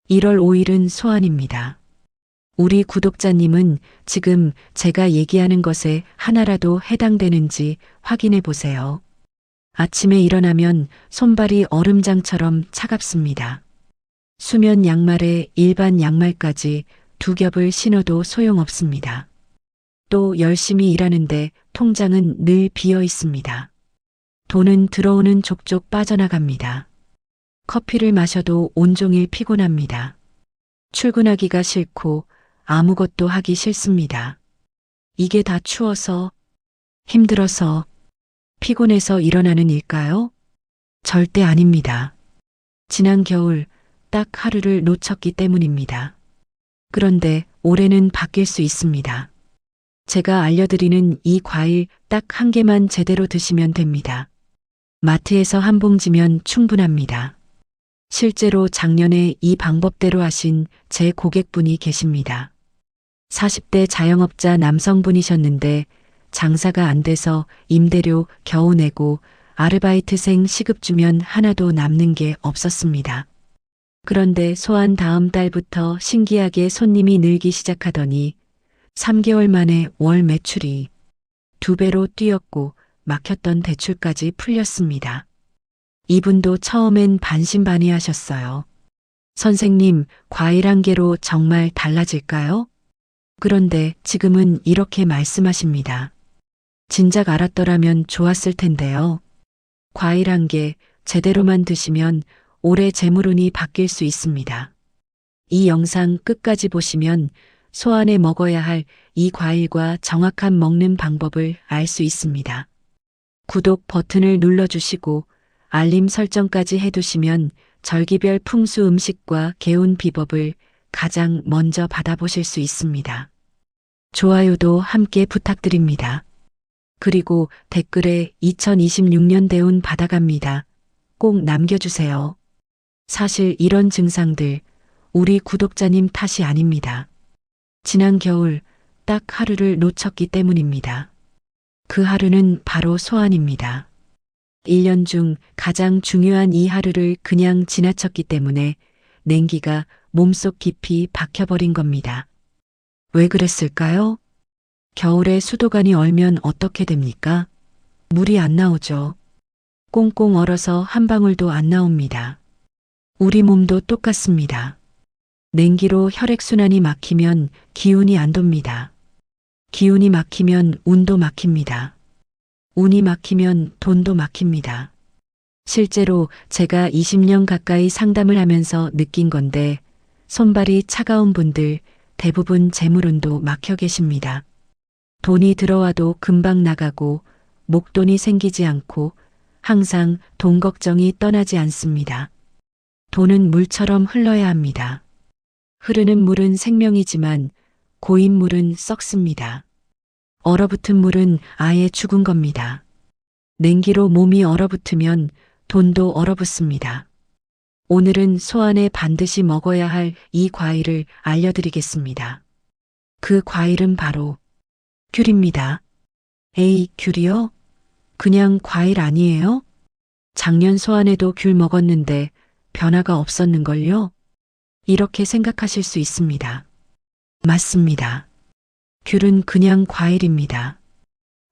1월 5일은 소환입니다. 우리 구독자님은 지금 제가 얘기하는 것에 하나라도 해당되는지 확인해 보세요. 아침에 일어나면 손발이 얼음장처럼 차갑습니다. 수면 양말에 일반 양말까지 두 겹을 신어도 소용없습니다. 또 열심히 일하는데 통장은 늘 비어 있습니다. 돈은 들어오는 족족 빠져나갑니다. 커피를 마셔도 온종일 피곤합니다. 출근하기가 싫고 아무것도 하기 싫습니다. 이게 다 추워서, 힘들어서, 피곤해서 일어나는 일까요? 절대 아닙니다. 지난 겨울 딱 하루를 놓쳤기 때문입니다. 그런데 올해는 바뀔 수 있습니다. 제가 알려드리는 이 과일 딱 한 개만 제대로 드시면 됩니다. 마트에서 한 봉지면 충분합니다. 실제로 작년에 이 방법대로 하신 제 고객분이 계십니다. 40대 자영업자 남성분이셨는데 장사가 안 돼서 임대료 겨우 내고 아르바이트생 시급 주면 하나도 남는 게 없었습니다. 그런데 소환 다음 달부터 신기하게 손님이 늘기 시작하더니 3개월 만에 월 매출이 2배로 뛰었고 막혔던 대출까지 풀렸습니다. 이분도 처음엔 반신반의하셨어요. 선생님, 과일 한 개로 정말 달라질까요? 그런데 지금은 이렇게 말씀하십니다. 진작 알았더라면 좋았을 텐데요. 과일 한 개 제대로만 드시면 올해 재물운이 바뀔 수 있습니다. 이 영상 끝까지 보시면 소안에 먹어야 할 이 과일과 정확한 먹는 방법을 알 수 있습니다. 구독 버튼을 눌러주시고 알림 설정까지 해두시면 절기별 풍수 음식과 개운 비법을 가장 먼저 받아보실 수 있습니다. 좋아요도 함께 부탁드립니다. 그리고 댓글에 2026년 대운 받아갑니다. 꼭 남겨주세요. 사실 이런 증상들 우리 구독자님 탓이 아닙니다. 지난 겨울 딱 하루를 놓쳤기 때문입니다. 그 하루는 바로 소환입니다. 1년 중 가장 중요한 이 하루를 그냥 지나쳤기 때문에 냉기가 몸속 깊이 박혀버린 겁니다. 왜 그랬을까요? 겨울에 수도관이 얼면 어떻게 됩니까? 물이 안 나오죠. 꽁꽁 얼어서 한 방울도 안 나옵니다. 우리 몸도 똑같습니다. 냉기로 혈액순환이 막히면 기운이 안 돕니다. 기운이 막히면 운도 막힙니다. 운이 막히면 돈도 막힙니다. 실제로 제가 20년 가까이 상담을 하면서 느낀 건데 손발이 차가운 분들 대부분 재물운도 막혀 계십니다. 돈이 들어와도 금방 나가고 목돈이 생기지 않고 항상 돈 걱정이 떠나지 않습니다. 돈은 물처럼 흘러야 합니다. 흐르는 물은 생명이지만 고인 물은 썩습니다. 얼어붙은 물은 아예 죽은 겁니다. 냉기로 몸이 얼어붙으면 돈도 얼어붙습니다. 오늘은 소안에 반드시 먹어야 할 이 과일을 알려드리겠습니다. 그 과일은 바로 귤입니다. 에이, 귤이요? 그냥 과일 아니에요? 작년 소안에도 귤 먹었는데 변화가 없었는걸요? 이렇게 생각하실 수 있습니다. 맞습니다. 귤은 그냥 과일입니다.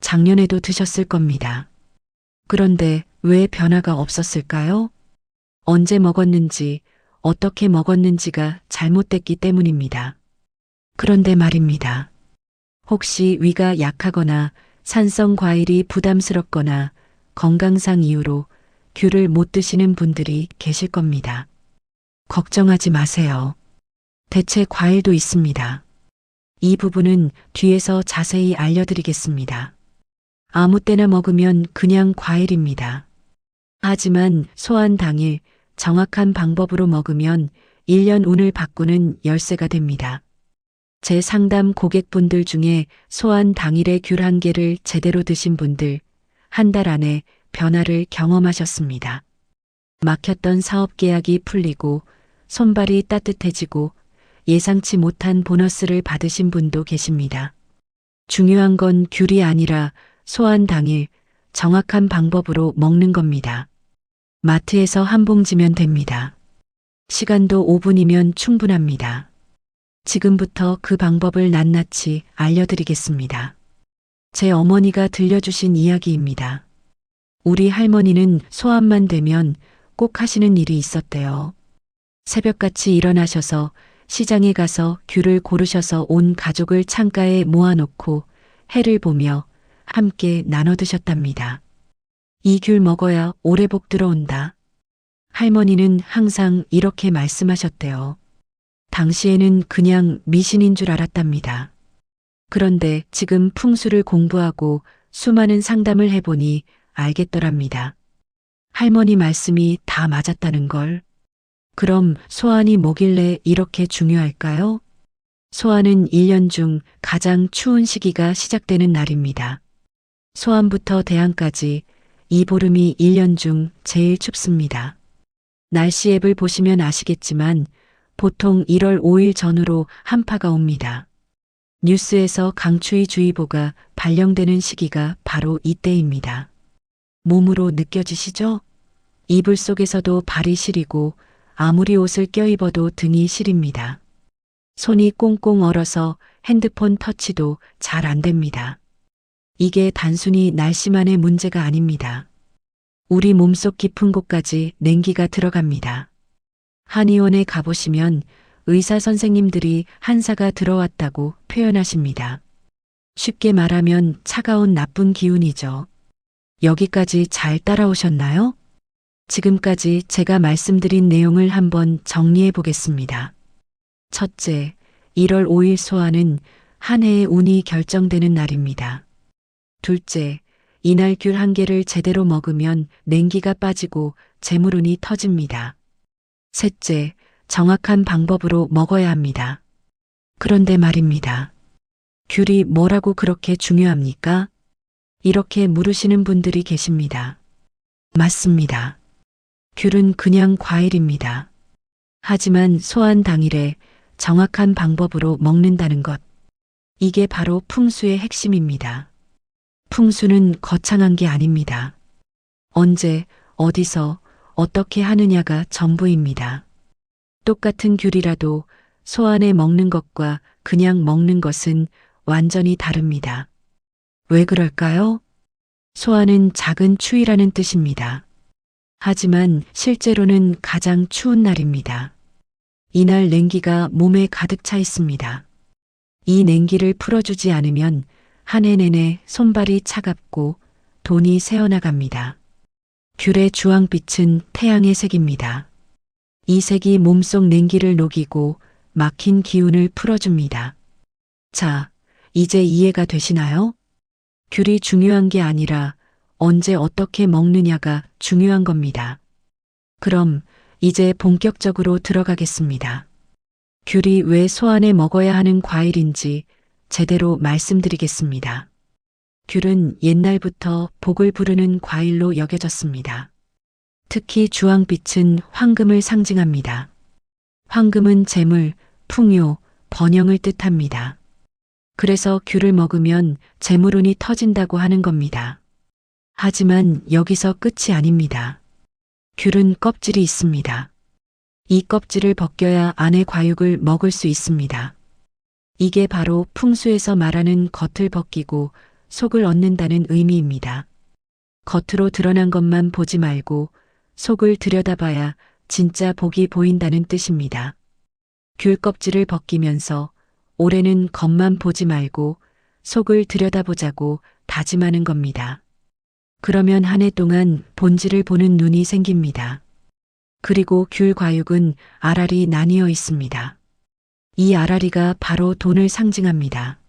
작년에도 드셨을 겁니다. 그런데 왜 변화가 없었을까요? 언제 먹었는지, 어떻게 먹었는지가 잘못됐기 때문입니다. 그런데 말입니다. 혹시 위가 약하거나 산성 과일이 부담스럽거나 건강상 이유로 귤을 못 드시는 분들이 계실 겁니다. 걱정하지 마세요. 대체 과일도 있습니다. 이 부분은 뒤에서 자세히 알려드리겠습니다. 아무 때나 먹으면 그냥 과일입니다. 하지만 소환 당일 정확한 방법으로 먹으면 1년 운을 바꾸는 열쇠가 됩니다. 제 상담 고객분들 중에 소환 당일에 귤 한 개를 제대로 드신 분들 한 달 안에 변화를 경험하셨습니다. 막혔던 사업 계약이 풀리고 손발이 따뜻해지고 예상치 못한 보너스를 받으신 분도 계십니다. 중요한 건 귤이 아니라 소환 당일 정확한 방법으로 먹는 겁니다. 마트에서 한 봉지면 됩니다. 시간도 5분이면 충분합니다. 지금부터 그 방법을 낱낱이 알려드리겠습니다. 제 어머니가 들려주신 이야기입니다. 우리 할머니는 소환만 되면 꼭 하시는 일이 있었대요. 새벽같이 일어나셔서 시장에 가서 귤을 고르셔서 온 가족을 창가에 모아놓고 해를 보며 함께 나눠 드셨답니다. 이 귤 먹어야 오래 복 들어온다. 할머니는 항상 이렇게 말씀하셨대요. 당시에는 그냥 미신인 줄 알았답니다. 그런데 지금 풍수를 공부하고 수많은 상담을 해보니 알겠더랍니다. 할머니 말씀이 다 맞았다는 걸. 그럼 소환이 뭐길래 이렇게 중요할까요? 소환은 1년 중 가장 추운 시기가 시작되는 날입니다. 소환부터 대안까지 이 보름이 1년 중 제일 춥습니다. 날씨 앱을 보시면 아시겠지만 보통 1월 5일 전후로 한파가 옵니다. 뉴스에서 강추위주의보가 발령되는 시기가 바로 이때입니다. 몸으로 느껴지시죠? 이불 속에서도 발이 시리고 아무리 옷을 껴입어도 등이 시립니다. 손이 꽁꽁 얼어서 핸드폰 터치도 잘 안 됩니다. 이게 단순히 날씨만의 문제가 아닙니다. 우리 몸속 깊은 곳까지 냉기가 들어갑니다. 한의원에 가보시면 의사 선생님들이 한사가 들어왔다고 표현하십니다. 쉽게 말하면 차가운 나쁜 기운이죠. 여기까지 잘 따라오셨나요? 지금까지 제가 말씀드린 내용을 한번 정리해 보겠습니다. 첫째, 1월 5일 소환은 한 해의 운이 결정되는 날입니다. 둘째, 이날 귤 한 개를 제대로 먹으면 냉기가 빠지고 재물운이 터집니다. 셋째, 정확한 방법으로 먹어야 합니다. 그런데 말입니다. 귤이 뭐라고 그렇게 중요합니까? 이렇게 물으시는 분들이 계십니다. 맞습니다. 귤은 그냥 과일입니다. 하지만 소환 당일에 정확한 방법으로 먹는다는 것. 이게 바로 풍수의 핵심입니다. 풍수는 거창한 게 아닙니다. 언제, 어디서, 어떻게 하느냐가 전부입니다. 똑같은 귤이라도 소안에 먹는 것과 그냥 먹는 것은 완전히 다릅니다. 왜 그럴까요? 소안은 작은 추위라는 뜻입니다. 하지만 실제로는 가장 추운 날입니다. 이날 냉기가 몸에 가득 차 있습니다. 이 냉기를 풀어주지 않으면 한 해 내내 손발이 차갑고 돈이 새어나갑니다. 귤의 주황빛은 태양의 색입니다. 이 색이 몸속 냉기를 녹이고 막힌 기운을 풀어줍니다. 자, 이제 이해가 되시나요? 귤이 중요한 게 아니라 언제 어떻게 먹느냐가 중요한 겁니다. 그럼 이제 본격적으로 들어가겠습니다. 귤이 왜 소안에 먹어야 하는 과일인지 제대로 말씀드리겠습니다. 귤은 옛날부터 복을 부르는 과일로 여겨졌습니다. 특히 주황빛은 황금을 상징합니다. 황금은 재물, 풍요, 번영을 뜻합니다. 그래서 귤을 먹으면 재물운이 터진다고 하는 겁니다. 하지만 여기서 끝이 아닙니다. 귤은 껍질이 있습니다. 이 껍질을 벗겨야 안의 과육을 먹을 수 있습니다. 이게 바로 풍수에서 말하는 겉을 벗기고 속을 얻는다는 의미입니다. 겉으로 드러난 것만 보지 말고 속을 들여다봐야 진짜 복이 보인다는 뜻입니다. 귤 껍질을 벗기면서 올해는 겉만 보지 말고 속을 들여다보자고 다짐하는 겁니다. 그러면 한 해 동안 본질을 보는 눈이 생깁니다. 그리고 귤 과육은 알알이 나뉘어 있습니다. 이 알알이가 바로 돈을 상징합니다.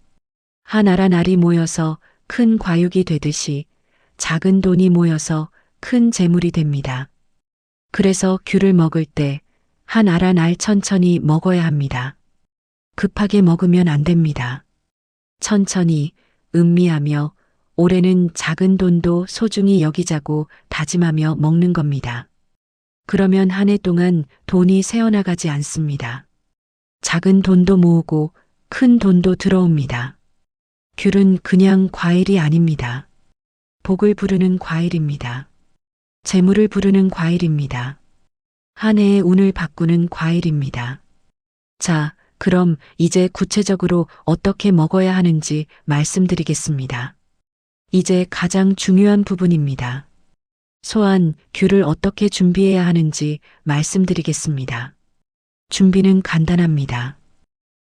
한 알한 알이 모여서 큰 과육이 되듯이 작은 돈이 모여서 큰 재물이 됩니다. 그래서 귤을 먹을 때 한 알 한 알 천천히 먹어야 합니다. 급하게 먹으면 안 됩니다. 천천히 음미하며 올해는 작은 돈도 소중히 여기자고 다짐하며 먹는 겁니다. 그러면 한 해 동안 돈이 새어나가지 않습니다. 작은 돈도 모으고 큰 돈도 들어옵니다. 귤은 그냥 과일이 아닙니다. 복을 부르는 과일입니다. 재물을 부르는 과일입니다. 한 해의 운을 바꾸는 과일입니다. 자, 그럼 이제 구체적으로 어떻게 먹어야 하는지 말씀드리겠습니다. 이제 가장 중요한 부분입니다. 소환, 귤을 어떻게 준비해야 하는지 말씀드리겠습니다. 준비는 간단합니다.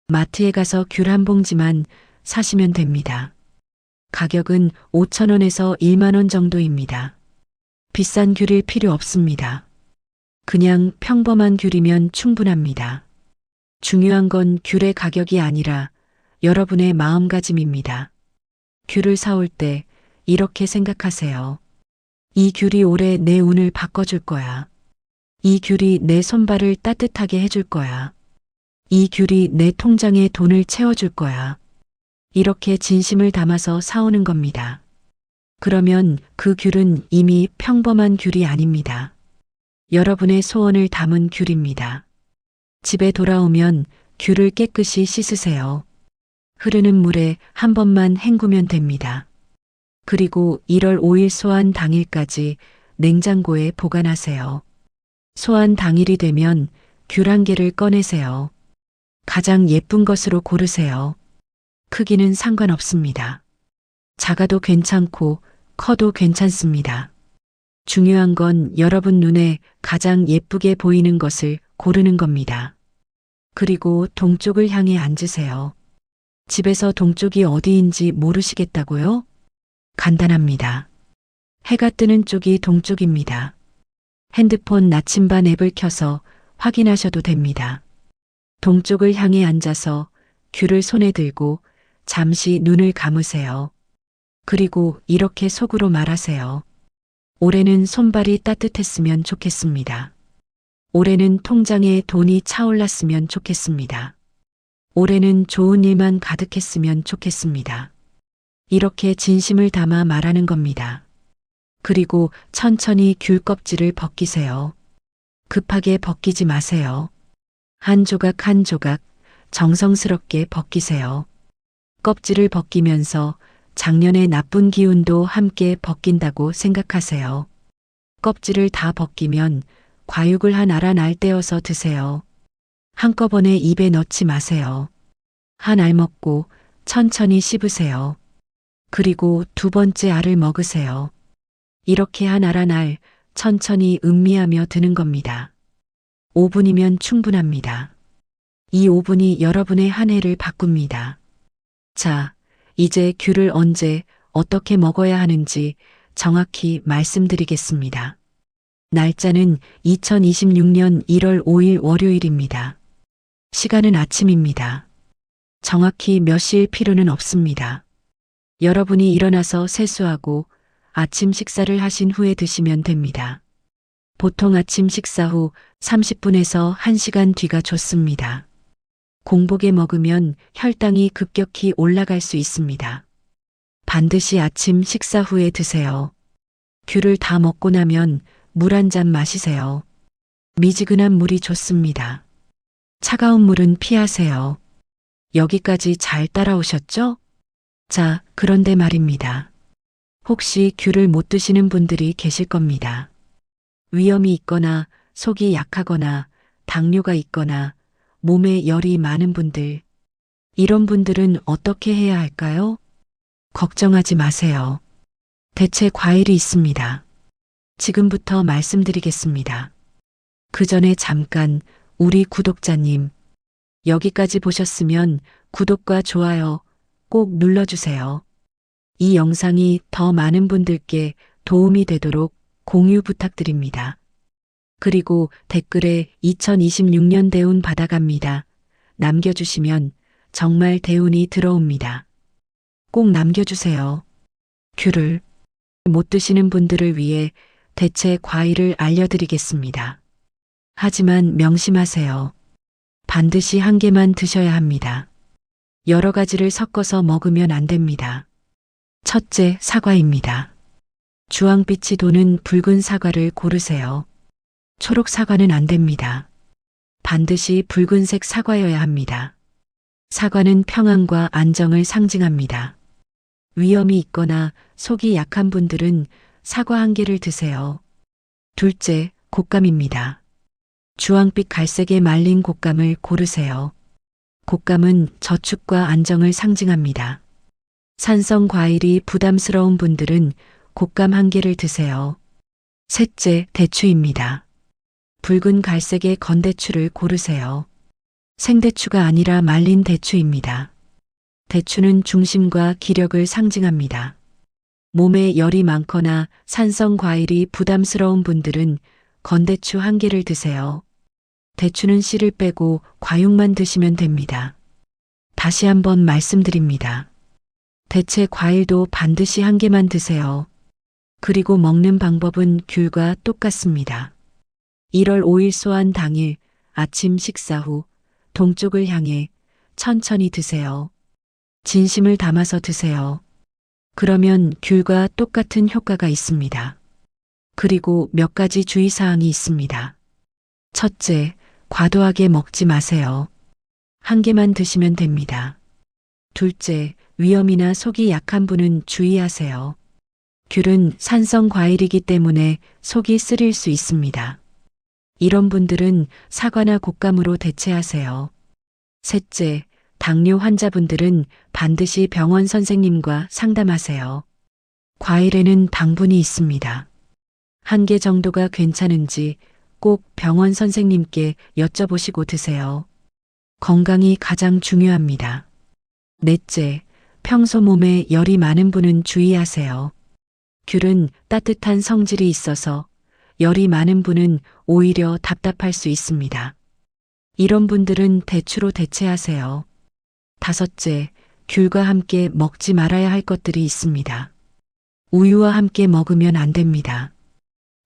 마트에 가서 귤 한 봉지만 사시면 됩니다. 가격은 5,000원에서 1만 원 정도입니다. 비싼 귤일 필요 없습니다. 그냥 평범한 귤이면 충분합니다. 중요한 건 귤의 가격이 아니라 여러분의 마음가짐입니다. 귤을 사올 때 이렇게 생각하세요. 이 귤이 올해 내 운을 바꿔줄 거야. 이 귤이 내 손발을 따뜻하게 해줄 거야. 이 귤이 내 통장에 돈을 채워줄 거야. 이렇게 진심을 담아서 사오는 겁니다. 그러면 그 귤은 이미 평범한 귤이 아닙니다. 여러분의 소원을 담은 귤입니다. 집에 돌아오면 귤을 깨끗이 씻으세요. 흐르는 물에 한 번만 헹구면 됩니다. 그리고 1월 5일 소환 당일까지 냉장고에 보관하세요. 소환 당일이 되면 귤 한 개를 꺼내세요. 가장 예쁜 것으로 고르세요. 크기는 상관없습니다. 작아도 괜찮고 커도 괜찮습니다. 중요한 건 여러분 눈에 가장 예쁘게 보이는 것을 고르는 겁니다. 그리고 동쪽을 향해 앉으세요. 집에서 동쪽이 어디인지 모르시겠다고요? 간단합니다. 해가 뜨는 쪽이 동쪽입니다. 핸드폰 나침반 앱을 켜서 확인하셔도 됩니다. 동쪽을 향해 앉아서 귤을 손에 들고 잠시 눈을 감으세요. 그리고 이렇게 속으로 말하세요. 올해는 손발이 따뜻했으면 좋겠습니다. 올해는 통장에 돈이 차올랐으면 좋겠습니다. 올해는 좋은 일만 가득했으면 좋겠습니다. 이렇게 진심을 담아 말하는 겁니다. 그리고 천천히 귤 껍질을 벗기세요. 급하게 벗기지 마세요. 한 조각 한 조각 정성스럽게 벗기세요. 껍질을 벗기면서 작년의 나쁜 기운도 함께 벗긴다고 생각하세요. 껍질을 다 벗기면 과육을 한 알 한 알 떼어서 드세요. 한꺼번에 입에 넣지 마세요. 한 알 먹고 천천히 씹으세요. 그리고 두 번째 알을 먹으세요. 이렇게 한 알 한 알 천천히 음미하며 드는 겁니다. 5분이면 충분합니다. 이 5분이 여러분의 한 해를 바꿉니다. 자, 이제 귤을 언제 어떻게 먹어야 하는지 정확히 말씀드리겠습니다. 날짜는 2026년 1월 5일 월요일입니다. 시간은 아침입니다. 정확히 몇 시일 필요는 없습니다. 여러분이 일어나서 세수하고 아침 식사를 하신 후에 드시면 됩니다. 보통 아침 식사 후 30분에서 1시간 뒤가 좋습니다. 공복에 먹으면 혈당이 급격히 올라갈 수 있습니다. 반드시 아침 식사 후에 드세요. 귤을 다 먹고 나면 물 한 잔 마시세요. 미지근한 물이 좋습니다. 차가운 물은 피하세요. 여기까지 잘 따라오셨죠? 자, 그런데 말입니다. 혹시 귤을 못 드시는 분들이 계실 겁니다. 위염이 있거나 속이 약하거나 당뇨가 있거나 몸에 열이 많은 분들, 이런 분들은 어떻게 해야 할까요? 걱정하지 마세요. 대체 과일이 있습니다. 지금부터 말씀드리겠습니다. 그 전에 잠깐 우리 구독자님, 여기까지 보셨으면 구독과 좋아요 꼭 눌러주세요. 이 영상이 더 많은 분들께 도움이 되도록 공유 부탁드립니다. 그리고 댓글에 2026년 대운 받아갑니다. 남겨주시면 정말 대운이 들어옵니다. 꼭 남겨주세요. 귤을 못 드시는 분들을 위해 대체 과일을 알려드리겠습니다. 하지만 명심하세요. 반드시 한 개만 드셔야 합니다. 여러 가지를 섞어서 먹으면 안 됩니다. 첫째, 사과입니다. 주황빛이 도는 붉은 사과를 고르세요. 초록 사과는 안 됩니다. 반드시 붉은색 사과여야 합니다. 사과는 평안과 안정을 상징합니다. 위염이 있거나 속이 약한 분들은 사과 한 개를 드세요. 둘째, 곶감입니다. 주황빛 갈색의 말린 곶감을 고르세요. 곶감은 저축과 안정을 상징합니다. 산성 과일이 부담스러운 분들은 곶감 한 개를 드세요. 셋째, 대추입니다. 붉은 갈색의 건대추를 고르세요. 생대추가 아니라 말린 대추입니다. 대추는 중심과 기력을 상징합니다. 몸에 열이 많거나 산성 과일이 부담스러운 분들은 건대추 한 개를 드세요. 대추는 씨를 빼고 과육만 드시면 됩니다. 다시 한번 말씀드립니다. 대체 과일도 반드시 한 개만 드세요. 그리고 먹는 방법은 귤과 똑같습니다. 1월 5일 소환 당일 아침 식사 후 동쪽을 향해 천천히 드세요. 진심을 담아서 드세요. 그러면 귤과 똑같은 효과가 있습니다. 그리고 몇 가지 주의사항이 있습니다. 첫째, 과도하게 먹지 마세요. 한 개만 드시면 됩니다. 둘째, 위염이나 속이 약한 분은 주의하세요. 귤은 산성 과일이기 때문에 속이 쓰릴 수 있습니다. 이런 분들은 사과나 곶감으로 대체하세요. 셋째, 당뇨 환자분들은 반드시 병원 선생님과 상담하세요. 과일에는 당분이 있습니다. 한 개 정도가 괜찮은지 꼭 병원 선생님께 여쭤보시고 드세요. 건강이 가장 중요합니다. 넷째, 평소 몸에 열이 많은 분은 주의하세요. 귤은 따뜻한 성질이 있어서 열이 많은 분은 오히려 답답할 수 있습니다. 이런 분들은 대추로 대체하세요. 다섯째, 귤과 함께 먹지 말아야 할 것들이 있습니다. 우유와 함께 먹으면 안 됩니다.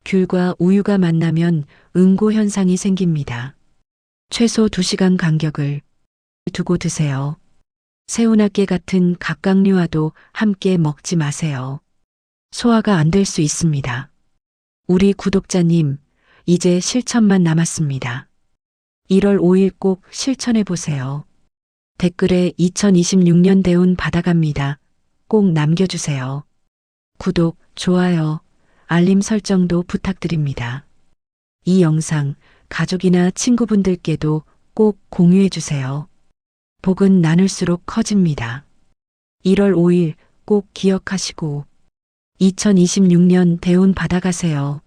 귤과 우유가 만나면 응고 현상이 생깁니다. 최소 2시간 간격을 두고 드세요. 새우낙개 같은 각각류와도 함께 먹지 마세요. 소화가 안 될 수 있습니다. 우리 구독자님, 이제 실천만 남았습니다. 1월 5일 꼭 실천해 보세요. 댓글에 2026년 대운 받아갑니다. 꼭 남겨주세요. 구독, 좋아요, 알림 설정도 부탁드립니다. 이 영상 가족이나 친구분들께도 꼭 공유해 주세요. 복은 나눌수록 커집니다. 1월 5일 꼭 기억하시고 2026년 대운 받아가세요.